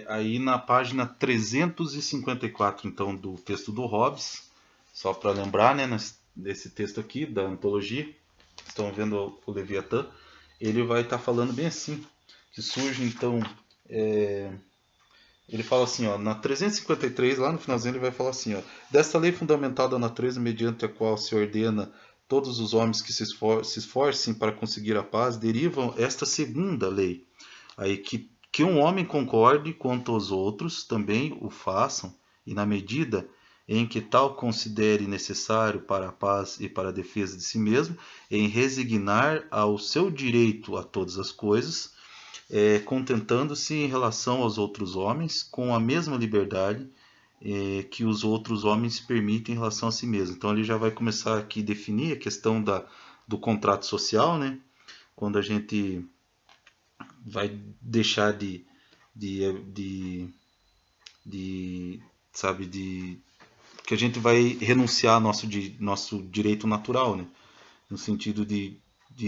Aí na página 354, então, do texto do Hobbes, só para lembrar, né, nesse texto aqui da antologia, estão vendo o Leviatã, ele vai estar falando bem assim, que surge então, ele fala assim, ó, na 353, lá no finalzinho ele vai falar assim, ó, desta lei fundamental da natureza mediante a qual se ordena todos os homens que se esforcem para conseguir a paz, derivam esta segunda lei, aí que um homem concorde quanto aos outros também o façam, e na medida em que tal considere necessário para a paz e para a defesa de si mesmo, em resignar ao seu direito a todas as coisas, contentando-se em relação aos outros homens com a mesma liberdade que os outros homens permitem em relação a si mesmo. Então ele já vai começar aqui a definir a questão do contrato social, né? Quando a gente vai deixar de, de sabe, de que a gente vai renunciar ao nosso direito natural, né? No sentido de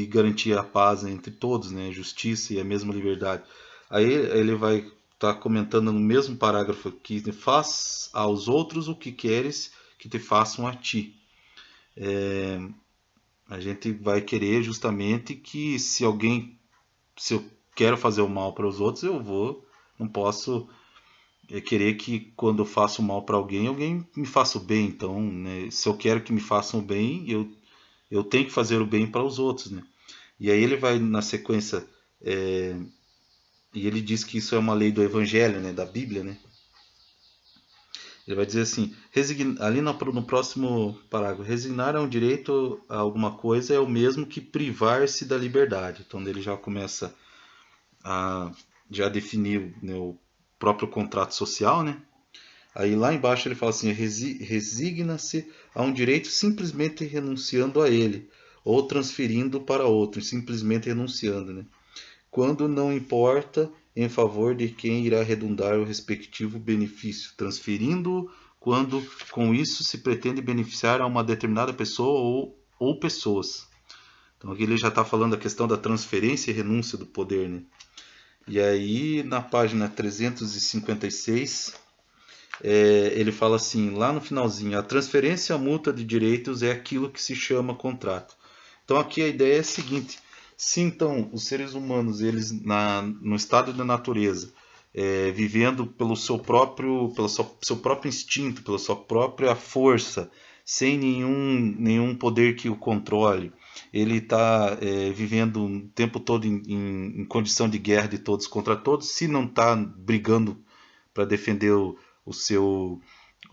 garantir a paz entre todos, né? Justiça e a mesma liberdade. Aí ele vai estar comentando no mesmo parágrafo que faz aos outros o que queres que te façam a ti. A gente vai querer justamente que se eu quero fazer o mal para os outros, não posso querer que quando eu faço mal para alguém, alguém me faça o bem. Então, né, se eu quero que me façam o bem, eu tenho que fazer o bem para os outros, né? E aí ele vai na sequência, e ele diz que isso é uma lei do Evangelho, né, da Bíblia, né? Ele vai dizer assim, ali no próximo parágrafo, resignar a um direito a alguma coisa é o mesmo que privar-se da liberdade. Então ele já começa a já definir, né, o próprio contrato social, né? Aí lá embaixo ele fala assim, resigna-se a um direito simplesmente renunciando a ele, ou transferindo para outro, simplesmente renunciando, né? Quando não importa em favor de quem irá redundar o respectivo benefício, transferindo-o quando com isso se pretende beneficiar a uma determinada pessoa ou pessoas. Então aqui ele já está falando da questão da transferência e renúncia do poder, né? E aí na página 356 ele fala assim, lá no finalzinho, a transferência mútua de direitos é aquilo que se chama contrato. Então aqui a ideia é a seguinte, se então os seres humanos, eles no estado da natureza, vivendo pelo seu próprio instinto, pela sua própria força, sem nenhum poder que o controle, ele está vivendo o tempo todo em condição de guerra de todos contra todos, se não está brigando para defender o seu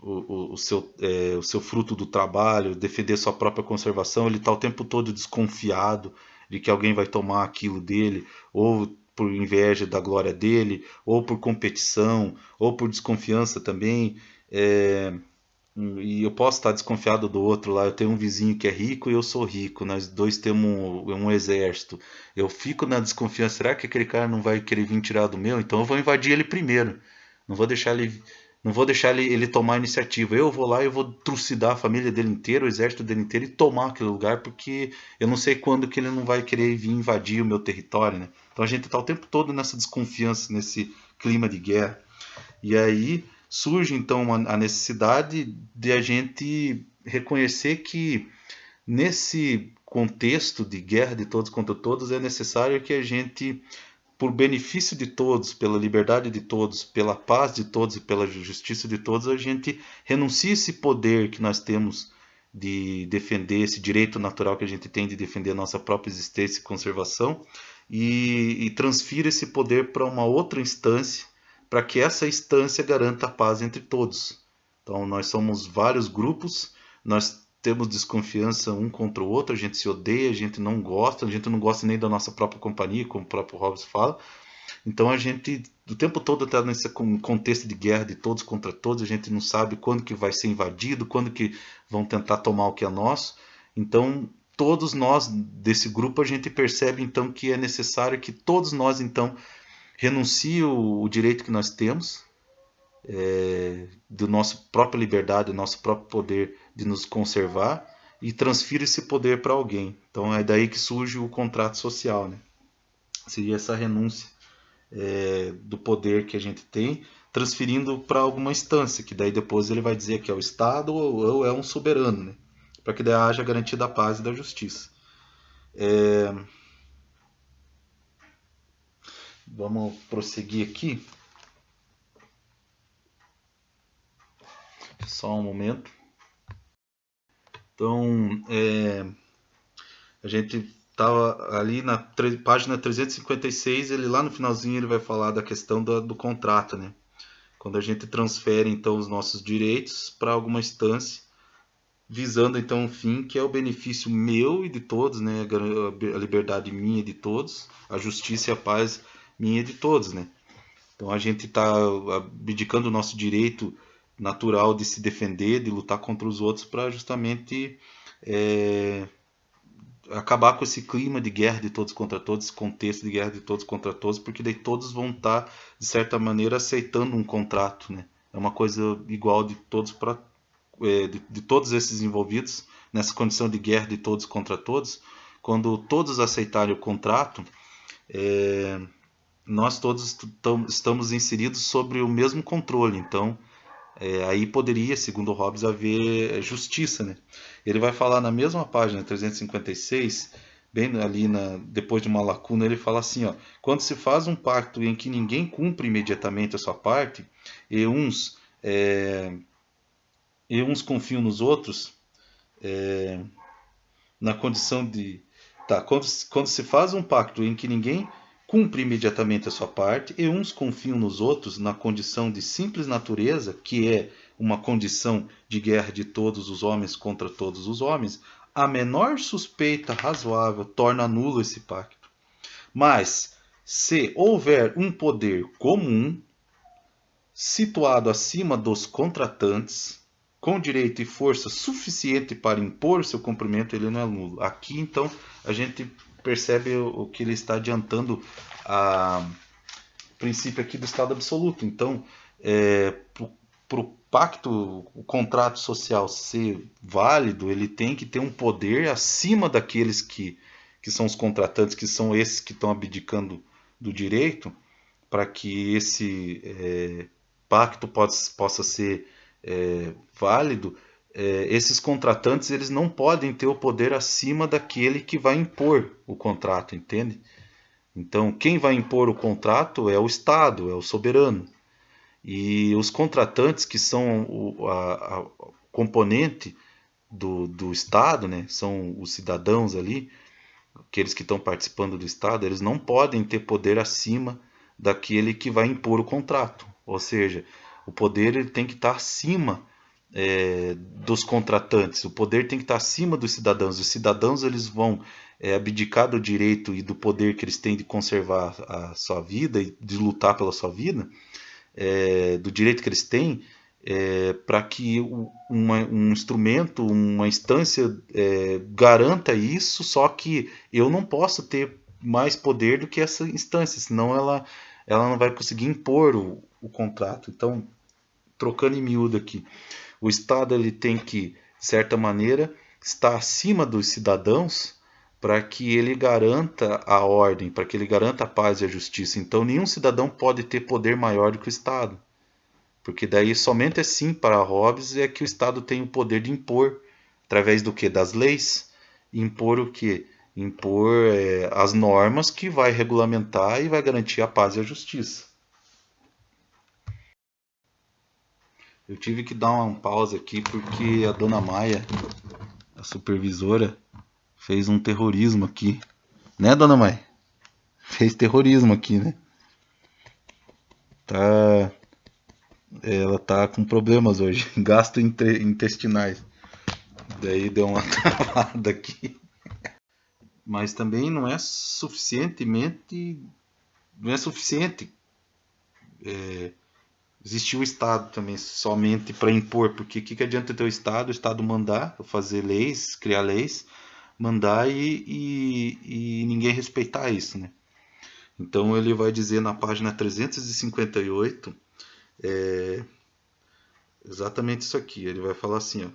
o seu fruto do trabalho, defender sua própria conservação, ele está o tempo todo desconfiado de que alguém vai tomar aquilo dele, ou por inveja da glória dele, ou por competição, ou por desconfiança também. E eu posso estar desconfiado do outro lá. Eu tenho um vizinho que é rico e eu sou rico. Nós dois temos um exército. Eu fico na desconfiança. Será que aquele cara não vai querer vir tirar do meu? Então eu vou invadir ele primeiro. Não vou deixar ele, não vou deixar ele tomar a iniciativa. Eu vou lá e eu vou trucidar a família dele inteira, o exército dele inteiro e tomar aquele lugar, porque eu não sei quando que ele não vai querer vir invadir o meu território, né? Então a gente está o tempo todo nessa desconfiança, nesse clima de guerra. E aí surge então a necessidade de a gente reconhecer que nesse contexto de guerra de todos contra todos é necessário que a gente, por benefício de todos, pela liberdade de todos, pela paz de todos e pela justiça de todos, a gente renuncie esse poder que nós temos de defender esse direito natural que a gente tem de defender a nossa própria existência e conservação e transfira esse poder para uma outra instância para que essa instância garanta a paz entre todos. Então nós somos vários grupos, nós temos desconfiança um contra o outro, a gente se odeia, a gente não gosta nem da nossa própria companhia, como o próprio Hobbes fala. Então a gente o tempo todo está nesse contexto de guerra de todos contra todos, a gente não sabe quando que vai ser invadido, quando que vão tentar tomar o que é nosso. Então todos nós desse grupo a gente percebe então que é necessário que todos nós então renunciem o direito que nós temos do nosso própria liberdade, do nosso próprio poder de nos conservar e transfira esse poder para alguém. Então é daí que surge o contrato social, né? Seria essa renúncia do poder que a gente tem, transferindo para alguma instância, que daí depois ele vai dizer que é o Estado ou é um soberano, né? Para que daí haja garantia da paz e da justiça. Vamos prosseguir aqui. Só um momento. Então, a gente estava ali na página 356, ele lá no finalzinho ele vai falar da questão do contrato, né? Quando a gente transfere então os nossos direitos para alguma instância, visando então um fim que é o benefício meu e de todos, né? A liberdade minha e de todos, a justiça e a paz minha e de todos, né? Então a gente está abdicando o nosso direito natural de se defender, de lutar contra os outros para justamente acabar com esse clima de guerra de todos contra todos, esse contexto de guerra de todos contra todos, porque daí todos vão estar, de certa maneira, aceitando um contrato, né? É uma coisa igual de todos para de todos esses envolvidos nessa condição de guerra de todos contra todos. Quando todos aceitarem o contrato, nós todos estamos inseridos sobre o mesmo controle. Então, aí poderia, segundo Hobbes, haver justiça, né? Ele vai falar na mesma página 356, bem ali depois de uma lacuna, ele fala assim, ó, quando se faz um pacto em que ninguém cumpre imediatamente a sua parte e uns confiam nos outros, na condição de... Tá, quando se faz um pacto em que ninguém cumpre imediatamente a sua parte e uns confiam nos outros na condição de simples natureza, que é uma condição de guerra de todos os homens contra todos os homens, a menor suspeita razoável torna nulo esse pacto. Mas, se houver um poder comum situado acima dos contratantes, com direito e força suficiente para impor o seu cumprimento, ele não é nulo. Aqui, então, a gente percebe o que ele está adiantando a princípio aqui do Estado absoluto. Então, para o pacto, o contrato social ser válido, ele tem que ter um poder acima daqueles que são os contratantes, que são esses que estão abdicando do direito, para que esse pacto possa ser válido. Esses contratantes eles não podem ter o poder acima daquele que vai impor o contrato, entende? Então, quem vai impor o contrato é o Estado, é o soberano. E os contratantes, que são a componente do Estado, né, são os cidadãos ali, aqueles que estão participando do Estado, eles não podem ter poder acima daquele que vai impor o contrato. Ou seja, o poder ele tem que estar acima dos contratantes, o poder tem que estar acima dos cidadãos. Os cidadãos eles vão abdicar do direito e do poder que eles têm de conservar a sua vida e de lutar pela sua vida, do direito que eles têm, para que um instrumento, uma instância garanta isso, só que eu não posso ter mais poder do que essa instância, senão ela não vai conseguir impor o contrato. Então, trocando em miúdo aqui, o Estado ele tem que, de certa maneira, estar acima dos cidadãos para que ele garanta a ordem, para que ele garanta a paz e a justiça. Então, nenhum cidadão pode ter poder maior do que o Estado. Porque daí somente assim para Hobbes é que o Estado tem o poder de impor, através do que? Das leis. Impor o que? Impor as normas que vai regulamentar e vai garantir a paz e a justiça. Eu tive que dar uma pausa aqui porque a dona Maia, a supervisora, fez um terrorismo aqui. Né, dona Maia? Fez terrorismo aqui, né? Tá, ela tá com problemas hoje, gastrointestinais. Daí deu uma travada aqui. Mas também não é suficientemente. Não é suficiente existir o Estado também somente para impor. Porque o que adianta ter o Estado mandar, fazer leis, criar leis, mandar e ninguém respeitar isso, né? Então ele vai dizer na página 358 exatamente isso aqui. Ele vai falar assim, ó.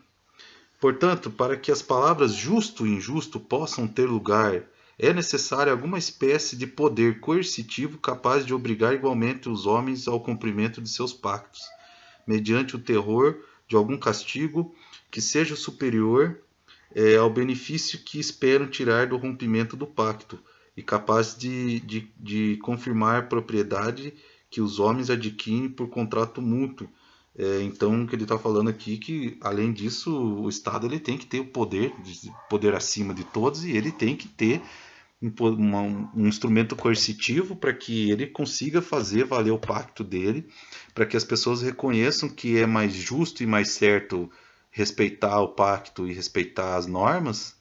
Portanto, para que as palavras justo e injusto possam ter lugar é necessária alguma espécie de poder coercitivo capaz de obrigar igualmente os homens ao cumprimento de seus pactos, mediante o terror de algum castigo que seja superior ao benefício que esperam tirar do rompimento do pacto, e capaz de confirmar a propriedade que os homens adquirem por contrato mútuo. Então, o que ele está falando aqui é que, além disso, o Estado ele tem que ter o poder acima de todos, e ele tem que ter um instrumento coercitivo para que ele consiga fazer valer o pacto dele, para que as pessoas reconheçam que é mais justo e mais certo respeitar o pacto e respeitar as normas,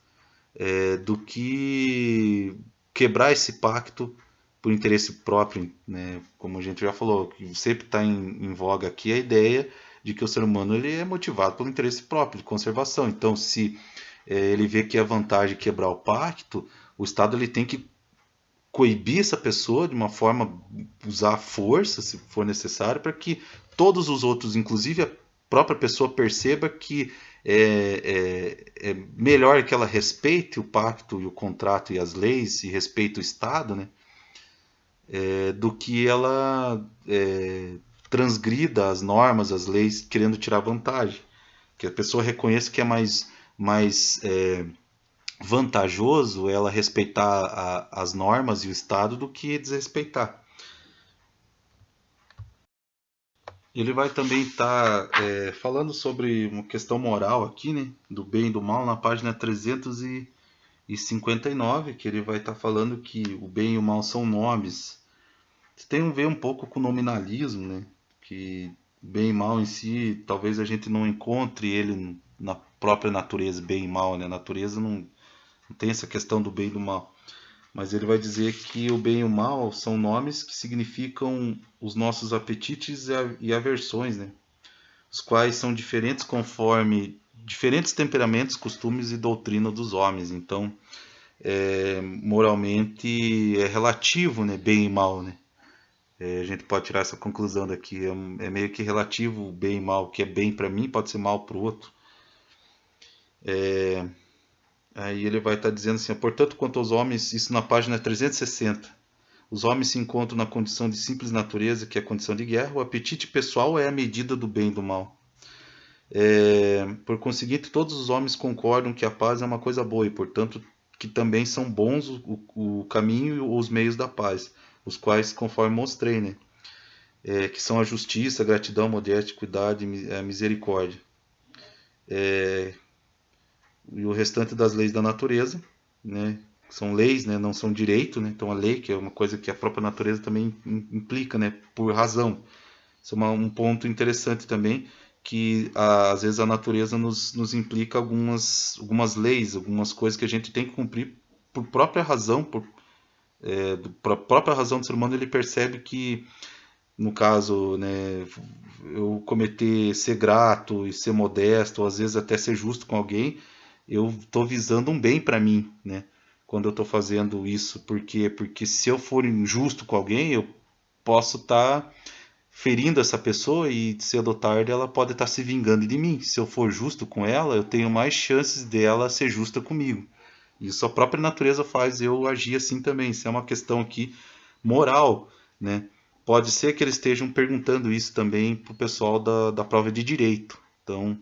do que quebrar esse pacto por interesse próprio, né? Como a gente já falou, que sempre está em voga aqui a ideia de que o ser humano ele é motivado pelo interesse próprio de conservação. Então, se ele vê que é vantagem quebrar o pacto, o Estado ele tem que coibir essa pessoa de uma forma, usar a força, se for necessário, para que todos os outros, inclusive a própria pessoa, perceba que é melhor que ela respeite o pacto e o contrato e as leis e respeite o Estado, né? Do que ela transgrida as normas, as leis, querendo tirar vantagem. Que a pessoa reconheça que é mais vantajoso ela respeitar as normas e o Estado do que desrespeitar. Ele vai também estar falando sobre uma questão moral aqui, né, do bem e do mal, na página 359, que ele vai estar falando que o bem e o mal são nomes. Tem a ver um pouco com o nominalismo, né, que bem e mal em si, talvez a gente não encontre ele na própria natureza, bem e mal, né, a natureza não tem essa questão do bem e do mal. Mas ele vai dizer que o bem e o mal são nomes que significam os nossos apetites e aversões, né? Os quais são diferentes conforme diferentes temperamentos, costumes e doutrina dos homens. Então, moralmente é relativo, né? Bem e mal, né? A gente pode tirar essa conclusão daqui. É meio que relativo o bem e mal. O que é bem para mim pode ser mal para o outro. Aí ele vai estar dizendo assim: portanto, quanto aos homens, isso na página 360. Os homens se encontram na condição de simples natureza, que é a condição de guerra. O apetite pessoal é a medida do bem e do mal. Por conseguinte, todos os homens concordam que a paz é uma coisa boa e, portanto, que também são bons o caminho e os meios da paz, os quais, conforme mostrei, né? Que são a justiça, a gratidão, a modéstia, a equidade e a misericórdia. E o restante das leis da natureza, né? São leis, né? Não são direito, né? Então a lei, que é uma coisa que a própria natureza também implica, né? Por razão. Isso é um ponto interessante também, que às vezes a natureza nos implica algumas leis, algumas coisas que a gente tem que cumprir por própria razão, por própria razão do ser humano. Ele percebe que, no caso, né, eu cometer ser grato e ser modesto, ou às vezes até ser justo com alguém, eu estou visando um bem para mim, né? Quando eu estou fazendo isso, por quê? Porque se eu for injusto com alguém, eu posso estar ferindo essa pessoa e cedo ou tarde ela pode estar se vingando de mim. Se eu for justo com ela, eu tenho mais chances dela ser justa comigo. Isso a própria natureza faz eu agir assim também. Isso é uma questão aqui moral, né? Pode ser que eles estejam perguntando isso também para o pessoal da prova de direito. Então,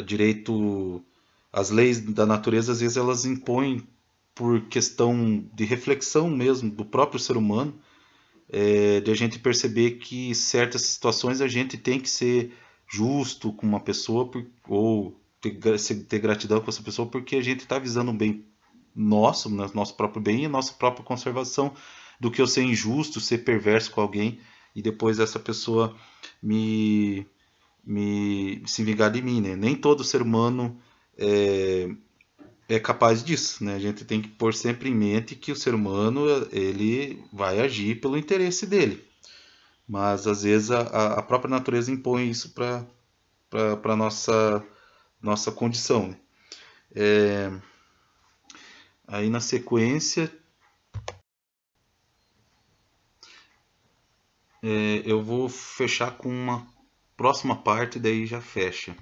direito, as leis da natureza às vezes elas impõem por questão de reflexão mesmo do próprio ser humano, de a gente perceber que certas situações a gente tem que ser justo com uma pessoa ou ter gratidão com essa pessoa porque a gente está visando um bem nosso, nosso próprio bem e nossa própria conservação, do que eu ser injusto, ser perverso com alguém e depois essa pessoa me, se vingar de mim, né? Nem todo ser humano é capaz disso, né? A gente tem que pôr sempre em mente que o ser humano ele vai agir pelo interesse dele, mas às vezes a própria natureza impõe isso para nossa condição, né? Aí na sequência eu vou fechar com uma próxima parte, daí já fecha.